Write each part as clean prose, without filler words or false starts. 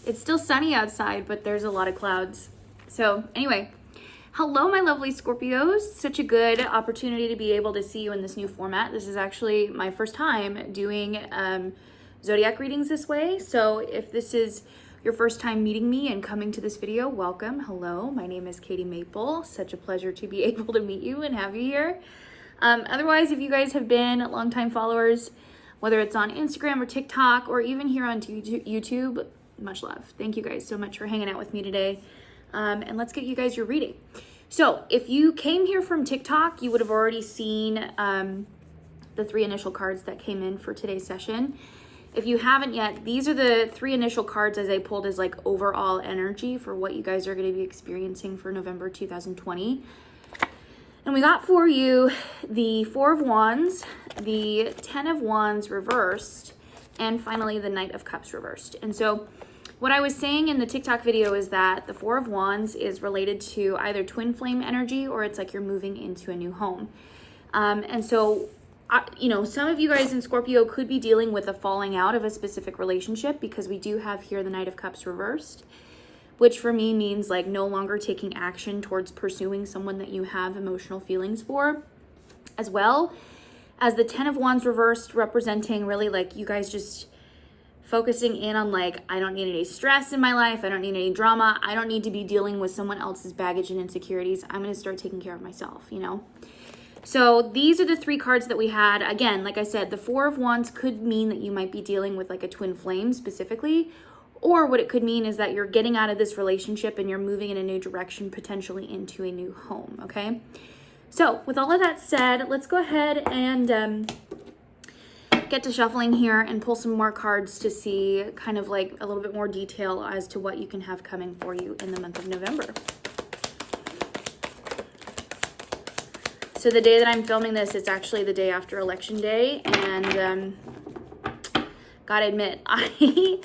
It's still sunny outside, but there's a lot of clouds. So anyway, hello, my lovely Scorpios. Such a good opportunity to be able to see you in this new format. This is actually my first time doing Zodiac readings this way. So if this is your first time meeting me and coming to this video, welcome. Hello, my name is Katie Maple. Such a pleasure to be able to meet you and have you here. Otherwise, if you guys have been longtime followers, whether it's on Instagram or TikTok or even here on YouTube, much love. Thank you guys so much for hanging out with me today. And let's get you guys your reading. So if you came here from TikTok, you would have already seen the 3 initial cards that came in for today's session. If you haven't yet, these are the 3 initial cards as I pulled as like overall energy for what you guys are going to be experiencing for November 2020. And we got for you the 4 of Wands, the 10 of Wands reversed, and finally the Knight of Cups reversed. And so what I was saying in the TikTok video is that the 4 of Wands is related to either twin flame energy or it's like you're moving into a new home. And so you know, some of you guys in Scorpio could be dealing with a falling out of a specific relationship because we do have here the Knight of Cups reversed, which for me means like no longer taking action towards pursuing someone that you have emotional feelings for, as well as the 10 of Wands reversed, representing really like you guys just focusing in on like, I don't need any stress in my life. I don't need any drama. I don't need to be dealing with someone else's baggage and insecurities. I'm going to start taking care of myself, you know? So these are the 3 cards that we had. Again, like I said, the 4 of Wands could mean that you might be dealing with like a twin flame specifically, or what it could mean is that you're getting out of this relationship and you're moving in a new direction, potentially into a new home, okay? So with all of that said, let's go ahead and get to shuffling here and pull some more cards to see kind of like a little bit more detail as to what you can have coming for you in the month of November. So the day that I'm filming this, it's actually the day after Election Day, and gotta admit, I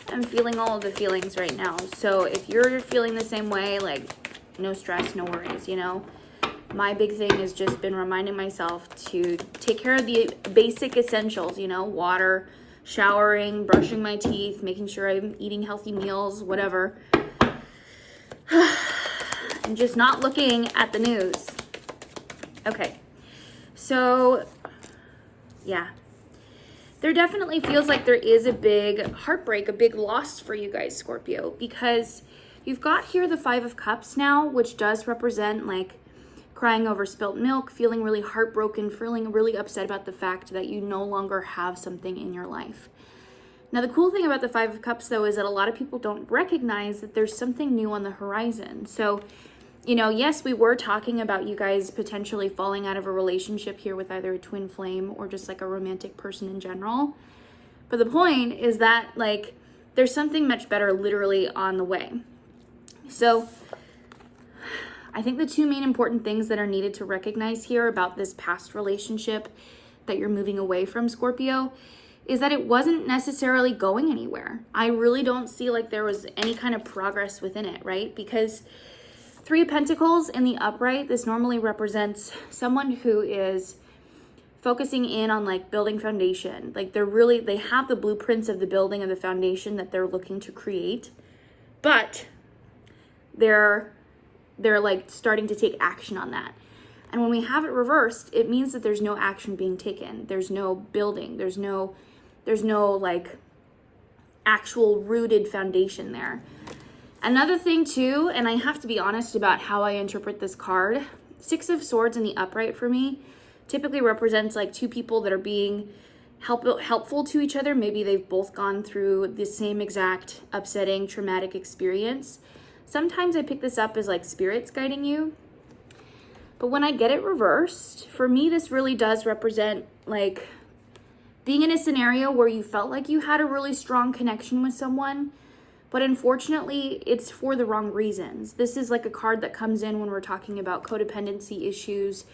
am feeling all of the feelings right now. So if you're feeling the same way, like no stress, no worries, you know. My big thing has just been reminding myself to take care of the basic essentials, you know, water, showering, brushing my teeth, making sure I'm eating healthy meals, whatever. And just not looking at the news. Okay, so yeah, there definitely feels like there is a big heartbreak, a big loss for you guys, Scorpio, because you've got here the 5 of Cups now, which does represent like crying over spilt milk, feeling really heartbroken, feeling really upset about the fact that you no longer have something in your life. Now, the cool thing about the 5 of Cups, though, is that a lot of people don't recognize that there's something new on the horizon. So, you know, yes, we were talking about you guys potentially falling out of a relationship here with either a twin flame or just like a romantic person in general. But the point is that like there's something much better literally on the way. So I think the 2 main important things that are needed to recognize here about this past relationship that you're moving away from, Scorpio, is that it wasn't necessarily going anywhere. I really don't see like there was any kind of progress within it, right? Because 3 of Pentacles in the upright, this normally represents someone who is focusing in on like building foundation. Like they have the blueprints of the building of the foundation that they're looking to create, but they're like starting to take action on that. And when we have it reversed, it means that there's no action being taken. There's no building. There's no like actual rooted foundation there. Another thing too, and I have to be honest about how I interpret this card, 6 of Swords in the upright for me typically represents like 2 people that are being helpful to each other. Maybe they've both gone through the same exact upsetting, traumatic experience. Sometimes I pick this up as like spirits guiding you. But when I get it reversed, for me, this really does represent like being in a scenario where you felt like you had a really strong connection with someone, but unfortunately, it's for the wrong reasons. This is like a card that comes in when we're talking about codependency issues,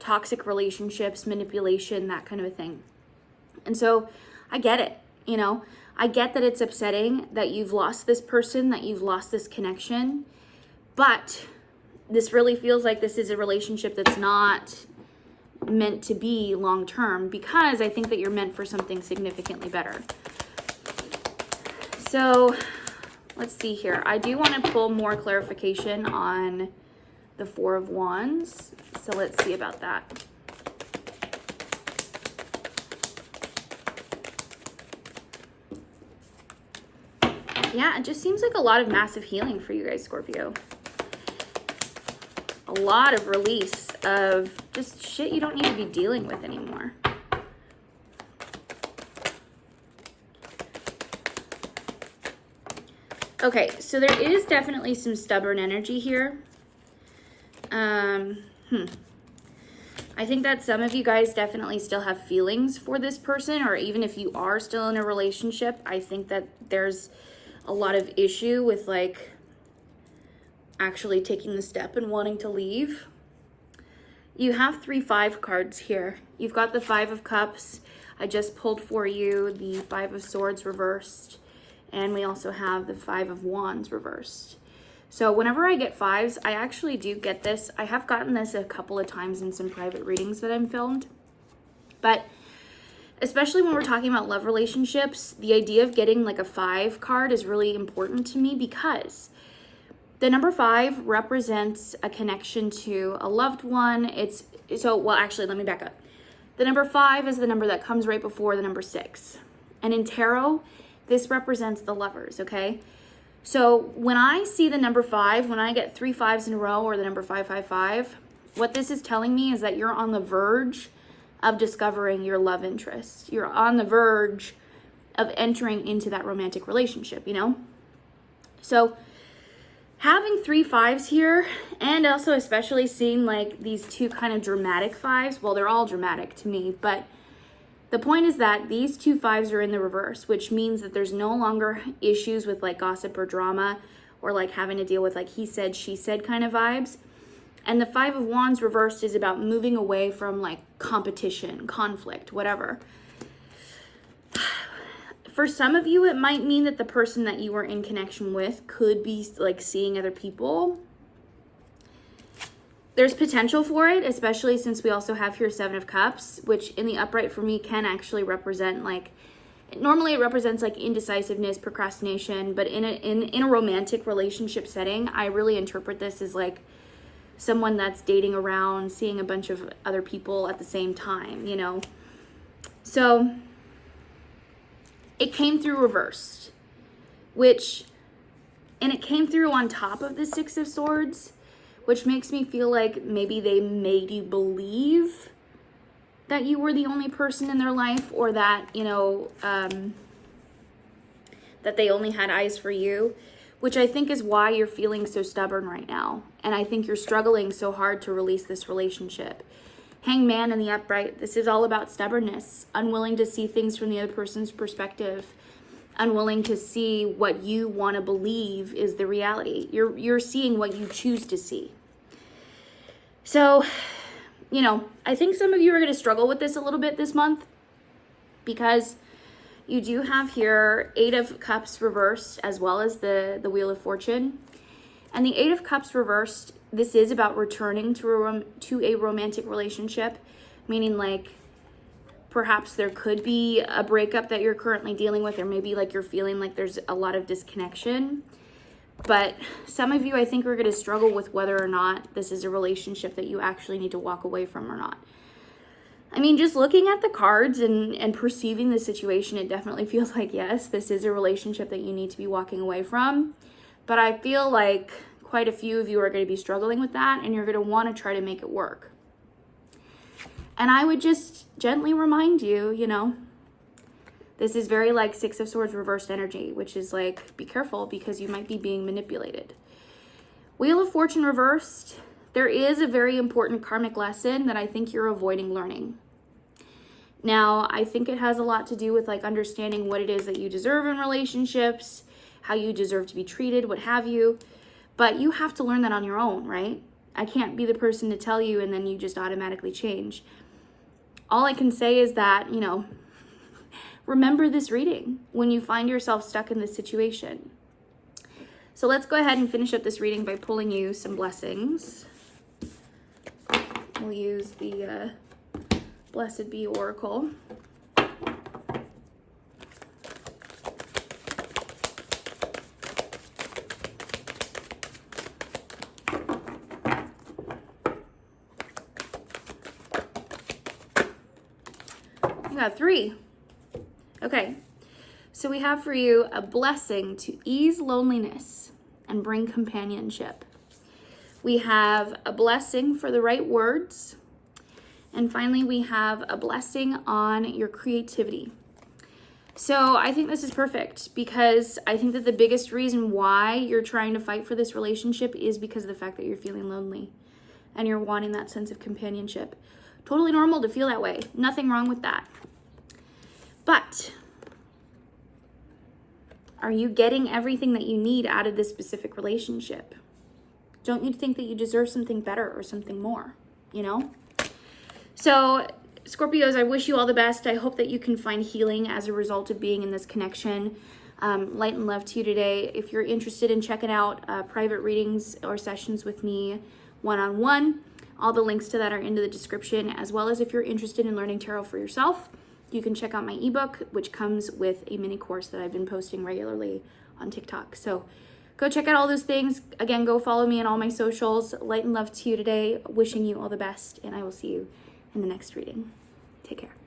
toxic relationships, manipulation, that kind of a thing. And so I get it, you know. I get that it's upsetting that you've lost this person, that you've lost this connection, but this really feels like this is a relationship that's not meant to be long-term, because I think that you're meant for something significantly better. So let's see here. I do want to pull more clarification on the Four of Wands. So let's see about that. Yeah, it just seems like a lot of massive healing for you guys, Scorpio. A lot of release of just shit you don't need to be dealing with anymore. Okay, so there is definitely some stubborn energy here. I think that some of you guys definitely still have feelings for this person, or even if you are still in a relationship, I think that there's a lot of issue with like actually taking the step and wanting to leave. You have 3 5 cards here. You've got the 5 of Cups. I just pulled for you the 5 of Swords reversed. And we also have the 5 of Wands reversed. So whenever I get 5s, I actually do get this. I have gotten this a couple of times in some private readings that I'm filmed. But especially when we're talking about love relationships, the idea of getting like a 5 card is really important to me, because the number 5 represents a connection to a loved one. Well, actually, let me back up. The number 5 is the number that comes right before the number 6. And in tarot, this represents the lovers, okay? So when I see the number 5, when I get 3 5s in a row, or the number 555, what this is telling me is that you're on the verge of discovering your love interest. You're on the verge of entering into that romantic relationship, you know? So having 3 5s here, and also especially seeing like these 2 kind of dramatic 5s, well, they're all dramatic to me, but the point is that these 2 5s are in the reverse, which means that there's no longer issues with like gossip or drama, or like having to deal with like he said, she said kind of vibes. And the 5 of Wands reversed is about moving away from like competition, conflict, whatever. For some of you, it might mean that the person that you were in connection with could be like seeing other people. There's potential for it, especially since we also have here 7 of Cups, which in the upright for me can actually represent like, normally it represents like indecisiveness, procrastination, but in a romantic relationship setting, I really interpret this as like someone that's dating around, seeing a bunch of other people at the same time, you know? So it came through reversed, and it came through on top of the 6 of Swords, which makes me feel like maybe they made you believe that you were the only person in their life, or that, you know, that they only had eyes for you, which I think is why you're feeling so stubborn right now. And I think you're struggling so hard to release this relationship. Hangman in the upright, this is all about stubbornness, unwilling to see things from the other person's perspective, unwilling to see what you want to believe is the reality. You're seeing what you choose to see. So, you know, I think some of you are going to struggle with this a little bit this month, because you do have here 8 of Cups reversed, as well as the Wheel of Fortune. And the 8 of Cups reversed, this is about returning to a romantic relationship, meaning like perhaps there could be a breakup that you're currently dealing with, or maybe like you're feeling like there's a lot of disconnection. But some of you, I think, are going to struggle with whether or not this is a relationship that you actually need to walk away from or not. I mean, just looking at the cards and perceiving the situation, it definitely feels like, yes, this is a relationship that you need to be walking away from. But I feel like quite a few of you are going to be struggling with that, and you're going to want to try to make it work. And I would just gently remind you, you know, this is very like 6 of Swords reversed energy, which is like, be careful, because you might be being manipulated. Wheel of Fortune reversed. There is a very important karmic lesson that I think you're avoiding learning. Now, I think it has a lot to do with like understanding what it is that you deserve in relationships, how you deserve to be treated, what have you. But you have to learn that on your own, right? I can't be the person to tell you and then you just automatically change. All I can say is that, you know, remember this reading when you find yourself stuck in this situation. So let's go ahead and finish up this reading by pulling you some blessings. We'll use the Blessed Be Oracle. We got 3. Okay. So we have for you a blessing to ease loneliness and bring companionship. We have a blessing for the right words. And finally, we have a blessing on your creativity. So I think this is perfect because I think that the biggest reason why you're trying to fight for this relationship is because of the fact that you're feeling lonely and you're wanting that sense of companionship. Totally normal to feel that way. Nothing wrong with that. But are you getting everything that you need out of this specific relationship? Don't you think that you deserve something better or something more, you know? So, Scorpios, I wish you all the best. I hope that you can find healing as a result of being in this connection. Light and love to you today. If you're interested in checking out private readings or sessions with me one-on-one, all the links to that are into the description, as well as if you're interested in learning tarot for yourself, you can check out my ebook, which comes with a mini course that I've been posting regularly on TikTok. So go check out all those things. Again, go follow me on all my socials. Light and love to you today. Wishing you all the best, and I will see you in the next reading. Take care.